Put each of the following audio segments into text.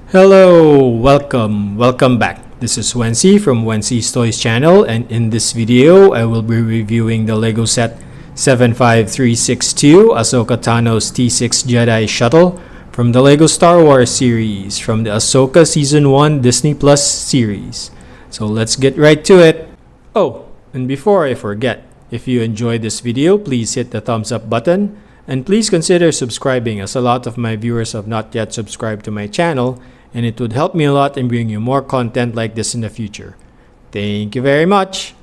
Hello, welcome back. This is Wency from Wency's Toys channel, and in this video I will be reviewing the Lego set 75362 Ahsoka Tano's T-6 Jedi Shuttle from the Lego Star Wars series from the Ahsoka Season 1 Disney Plus series. So let's get right to it. Oh, and before I forget, if you enjoyed this video, please hit the thumbs up button and please consider subscribing, as a lot of my viewers have not yet subscribed to my channel, and it would help me a lot in bringing you more content like this in the future. Thank you very much!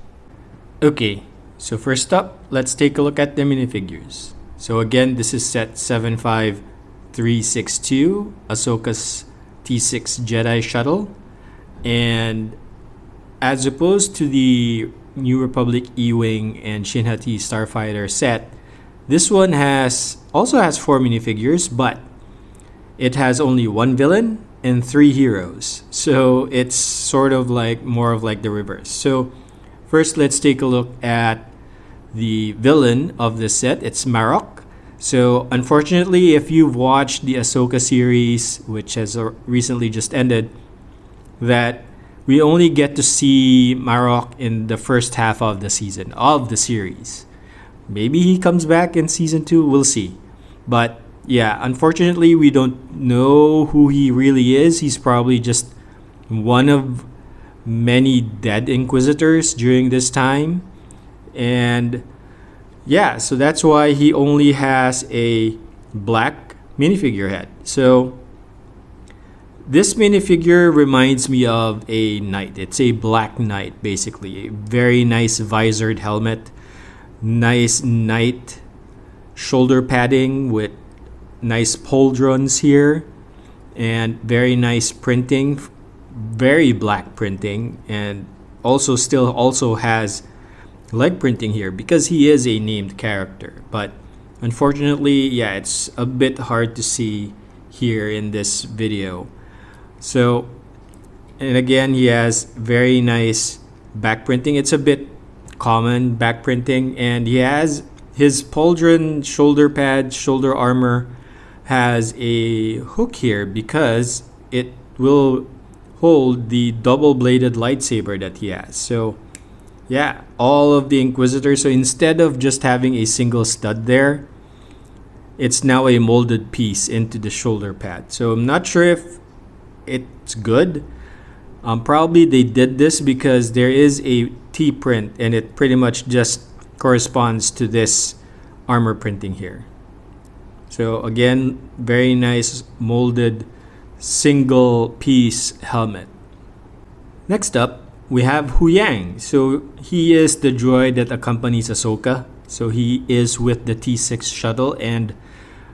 Okay, so first up, let's take a look at the minifigures. So again, this is set 75362, Ahsoka's T-6 Jedi Shuttle. And as opposed to the New Republic E-Wing and Shin-Hati Starfighter set, this one also has 4 minifigures, but it has only one villain and 3 heroes. So it's sort of like more of like the reverse. So first, let's take a look at the villain of this set. It's Marok. So unfortunately, if you've watched the Ahsoka series, which has recently just ended, that we only get to see Marok in the first half of the season, of the series. Maybe he comes back in season 2, we'll see. But yeah, unfortunately, we don't know who he really is. He's probably just one of many dead Inquisitors during this time. And yeah, so that's why he only has a black minifigure head. So this minifigure reminds me of a knight. It's a black knight, basically. A very nice visored helmet. Nice knight shoulder padding with nice pauldrons here, and very nice printing, very black printing, and also has leg printing here because he is a named character. But unfortunately, yeah, it's a bit hard to see here in this video. So, and again, he has very nice back printing. It's a bit common back printing, and he has his pauldron shoulder armor has a hook here because it will hold the double-bladed lightsaber that he has. So yeah, all of the Inquisitors, so instead of just having a single stud there, it's now a molded piece into the shoulder pad. So I'm not sure if it's good. Probably they did this because there is a T print and it pretty much just corresponds to this armor printing here. So again, very nice molded single piece helmet. Next up, we have Huyang. So he is the droid that accompanies Ahsoka. So he is with the T-6 shuttle, and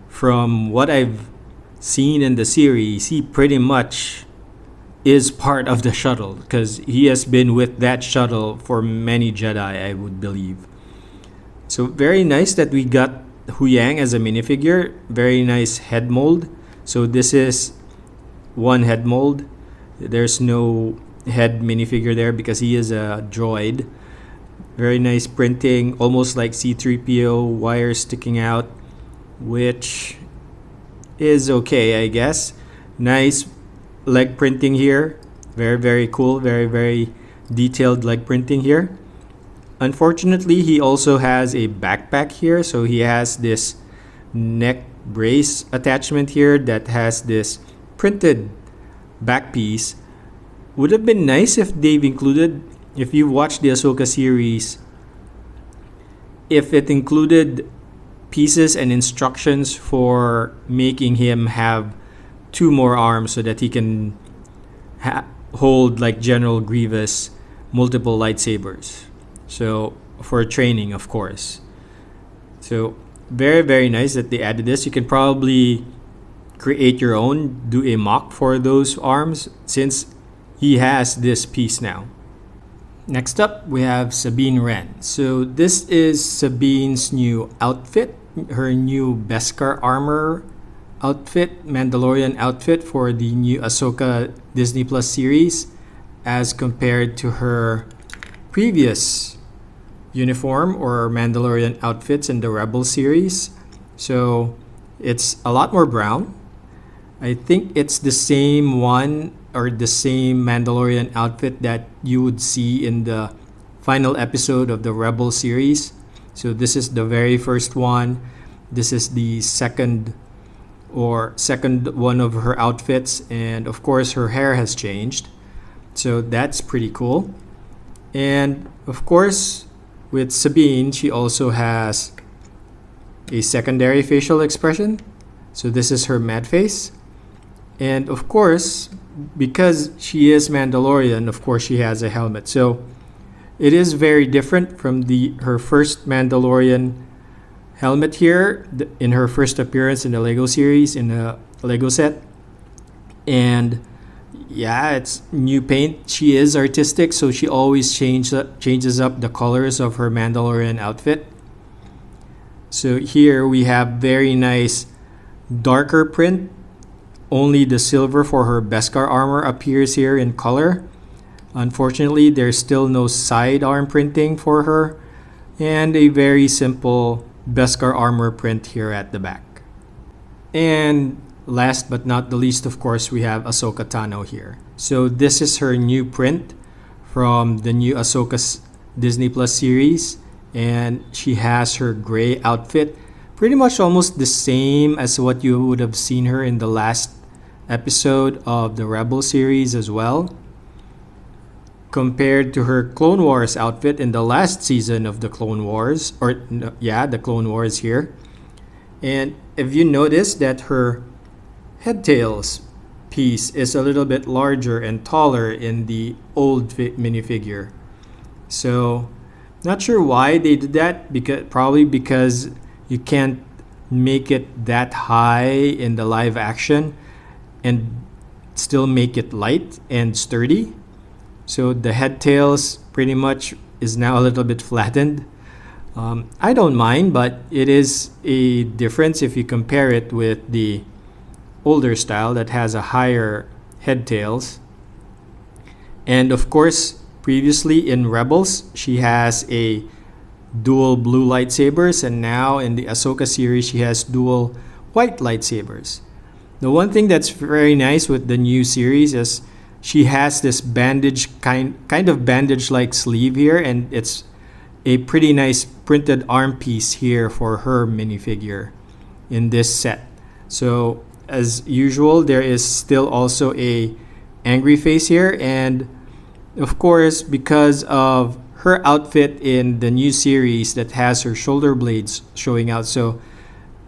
from what I've seen in the series, he pretty much is part of the shuttle because he has been with that shuttle for many Jedi, I would believe. So very nice that we got Huyang as a minifigure. Very nice head mold. So this is one head mold. There's no head minifigure there because he is a droid. Very nice printing, almost like C-3PO, wires sticking out, which is okay, I guess. Nice leg printing here. Very cool. Very detailed leg printing here. Unfortunately, he also has a backpack here. So he has this neck brace attachment here that has this printed back piece. Would have been nice if they've included, if you watched the Ahsoka series, if it included pieces and instructions for making him have 2 more arms so that he can hold, like General Grievous, multiple lightsabers. So for training, of course. So very nice that they added this. You can probably create your own, do a mock for those arms since he has this piece now. Next up, we have Sabine Wren. So this is Sabine's new outfit, her new Beskar armor outfit, Mandalorian outfit for the new Ahsoka Disney Plus series, as compared to her previous uniform or Mandalorian outfits in the Rebel series. So it's a lot more brown. I think it's the same one or the same Mandalorian outfit that you would see in the final episode of the Rebel series. So this is the very first one. This is the second one of her outfits, and of course her hair has changed. So that's pretty cool. And of course, with Sabine, she also has a secondary facial expression. So this is her mad face. And of course, because she is Mandalorian, of course she has a helmet. So it is very different from her first Mandalorian helmet here in her first appearance in the Lego series, in the Lego set. And yeah, it's new paint. She is artistic, so she always changes up the colors of her Mandalorian outfit. So here we have very nice darker print. Only the silver for her Beskar armor appears here in color. Unfortunately, there's still no sidearm printing for her, and a very simple Beskar armor print here at the back. And last but not the least, of course, we have Ahsoka Tano here. So this is her new print from the new Ahsoka Disney Plus series, and she has her gray outfit, pretty much almost the same as what you would have seen her in the last episode of the Rebel series as well, compared to her Clone Wars outfit in the last season of the Clone Wars, the Clone Wars here. And if you notice that her head tails piece is a little bit larger and taller in the old minifigure. So not sure why they did that, probably because you can't make it that high in the live action and still make it light and sturdy. So the head tails pretty much is now a little bit flattened. I don't mind, but it is a difference if you compare it with the older style that has a higher head tails. And of course, previously in Rebels, she has a dual blue lightsabers, and now in the Ahsoka series, she has dual white lightsabers. The one thing that's very nice with the new series is she has this bandage kind of bandage-like sleeve here, and it's a pretty nice printed arm piece here for her minifigure in this set. So as usual, there is still also a angry face here, and of course, because of her outfit in the new series that has her shoulder blades showing out, so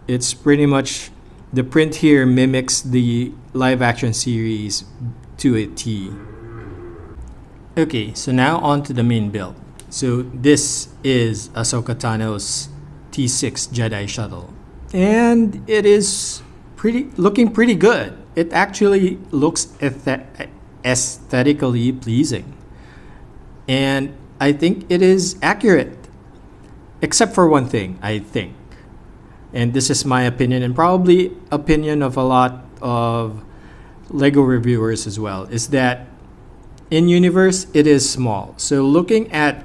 it's pretty much the print here mimics the live action series to a T. Okay, so now on to the main build. So this is Ahsoka Tano's T-6 Jedi Shuttle, and it is looking pretty good. It actually looks aesthetically pleasing, and I think it is accurate, except for one thing, I think. And this is my opinion, and probably opinion of a lot of Lego reviewers as well, is that in universe it is small. So looking at,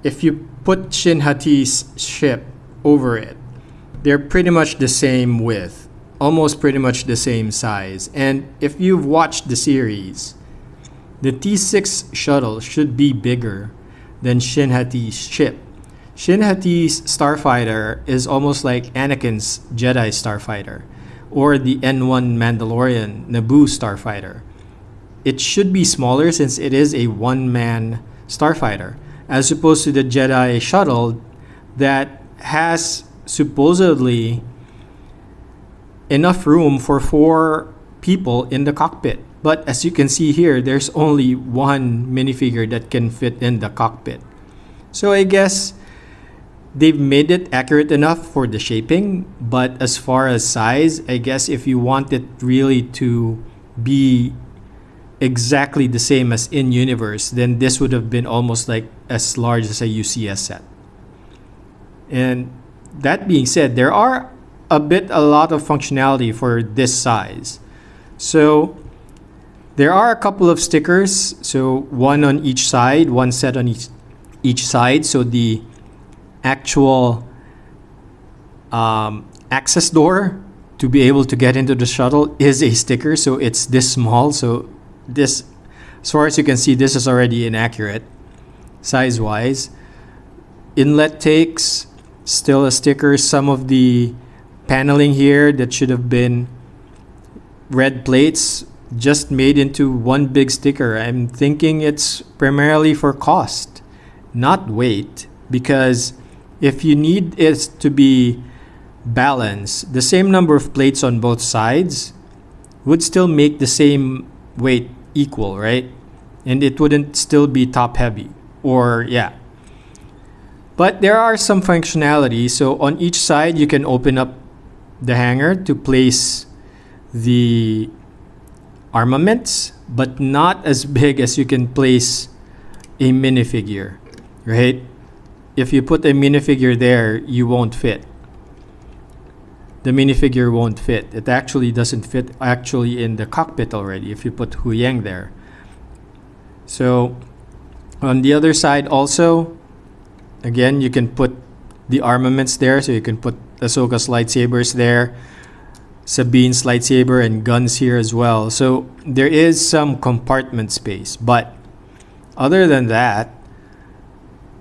if you put Shin Hati's ship over it, they're pretty much the same width, almost pretty much the same size. And if you've watched the series, the T-6 shuttle should be bigger than Shin Hati's ship. Shin Hati's starfighter is almost like Anakin's Jedi starfighter, or the N1 Mandalorian Naboo starfighter. It should be smaller since it is a one-man starfighter, as opposed to the Jedi Shuttle that has supposedly enough room for 4 people in the cockpit. But as you can see here, there's only one minifigure that can fit in the cockpit. So I guess they've made it accurate enough for the shaping, but as far as size, I guess if you want it really to be exactly the same as in universe, then this would have been almost like as large as a UCS set. And that being said, there are a lot of functionality for this size. So there are a couple of stickers, so one on each side, one set on each side. So the actual access door to be able to get into the shuttle is a sticker. So it's this small. So this, as far as you can see, this is already inaccurate size-wise. Inlet takes, still a sticker. Some of the paneling here that should have been red plates just made into one big sticker. I'm thinking it's primarily for cost, not weight, because if you need it to be balanced, the same number of plates on both sides would still make the same weight equal, right? And it wouldn't still be top heavy, or yeah. But there are some functionality. So on each side, you can open up the hanger to place the armaments, but not as big as you can place a minifigure, right? If you put a minifigure there, you won't fit. The minifigure won't fit. It actually doesn't fit actually in the cockpit already if you put Hu Yang there. So on the other side also, again, you can put the armaments there. So you can put Ahsoka's lightsabers there, Sabine's lightsaber, and guns here as well. So there is some compartment space, but other than that,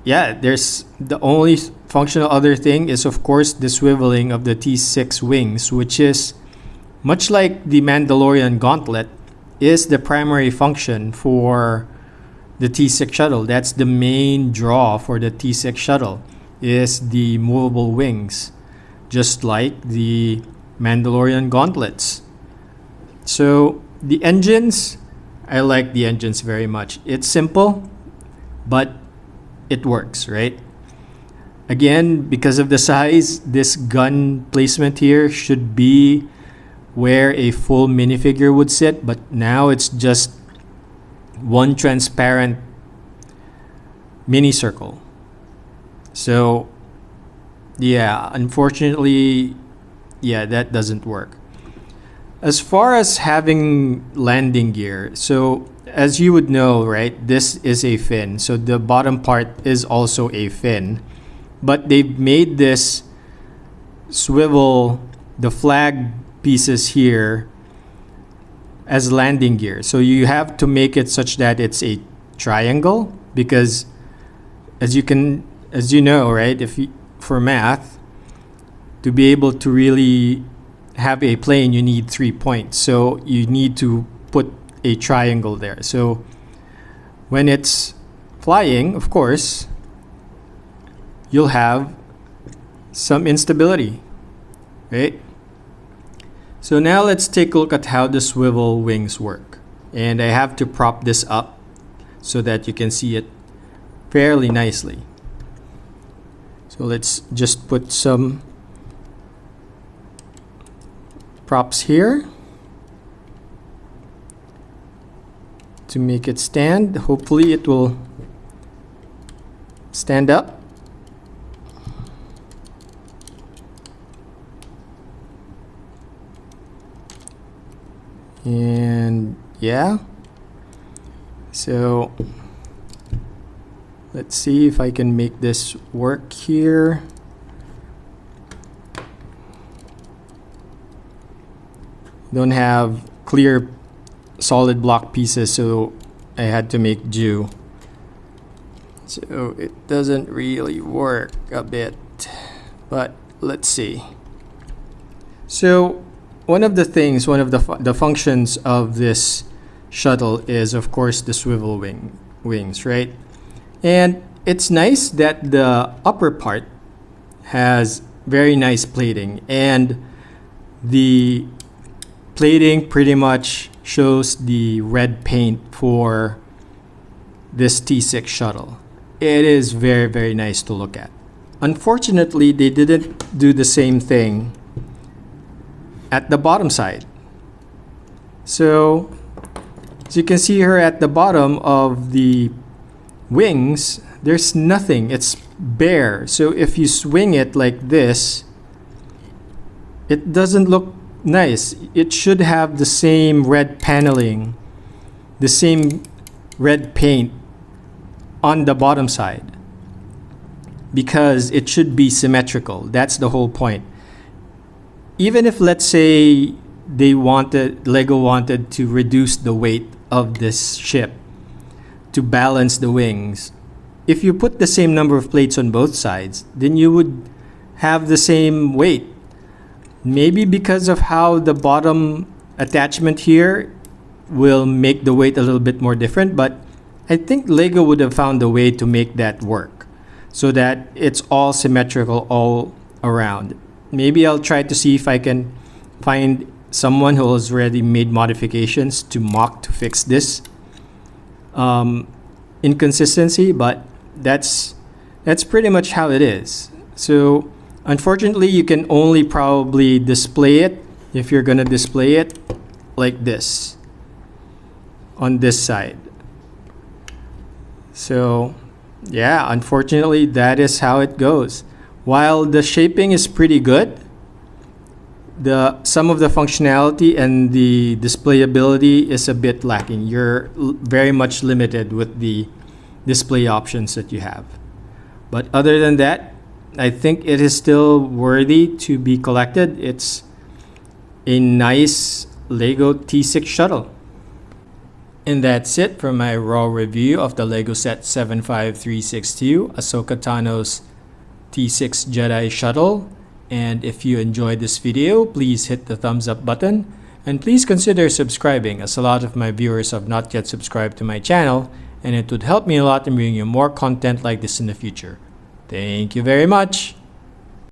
yeah, there's the only functional other thing is of course the swiveling of the T-6 wings, which is much like the Mandalorian gauntlet, is the primary function for the T-6 shuttle. That's the main draw for the T-6 shuttle, is the movable wings, just like the Mandalorian gauntlets. So the engines, I like the engines very much. It's simple, but it works, right? Again, because of the size, this gun placement here should be where a full minifigure would sit, but now it's just one transparent mini circle. So yeah, unfortunately, yeah, that doesn't work. As far as having landing gear, so as you would know, right, this is a fin. So the bottom part is also a fin. But they've made this swivel, the flag pieces here, as landing gear. So you have to make it such that it's a triangle, because as you know, right, for math, to be able to really have a plane, you need 3 points. So you need to put a triangle there. So when it's flying, of course, you'll have some instability, right? So now let's take a look at how the swivel wings work. And I have to prop this up so that you can see it fairly nicely. So let's just put some props here to make it stand. Hopefully it will stand up. And yeah, so let's see if I can make this work here. Don't have clear solid block pieces, so I had to make do. So it doesn't really work a bit, but let's see. So one of the functions of this shuttle is of course the swivel wings, right? And it's nice that the upper part has very nice plating, and the plating pretty much shows the red paint for this T-6 shuttle. It is very, very nice to look at. Unfortunately, they didn't do the same thing at the bottom side. So as you can see here at the bottom of the wings, there's nothing. It's bare. So if you swing it like this, it doesn't look nice. It should have the same red paneling, the same red paint on the bottom side, because it should be symmetrical. That's the whole point. even if, let's say, Lego wanted to reduce the weight of this ship to balance the wings, if you put the same number of plates on both sides, then you would have the same weight. Maybe because of how the bottom attachment here will make the weight a little bit more different, but I think Lego would have found a way to make that work so that it's all symmetrical all around. Maybe I'll try to see if I can find someone who has already made modifications to fix this inconsistency, but that's pretty much how it is. So unfortunately, you can only probably display it, if you're gonna display it, like this on this side. So yeah, unfortunately, that is how it goes. While the shaping is pretty good, some of the functionality and the displayability is a bit lacking. You're very much limited with the display options that you have. But other than that, I think it is still worthy to be collected. It's a nice Lego T-6 shuttle. And that's it for my raw review of the Lego set 75362, Ahsoka Tano's T-6 Jedi Shuttle. And if you enjoyed this video, please hit the thumbs up button. And please consider subscribing, as a lot of my viewers have not yet subscribed to my channel, and it would help me a lot in bringing you more content like this in the future. Thank you very much.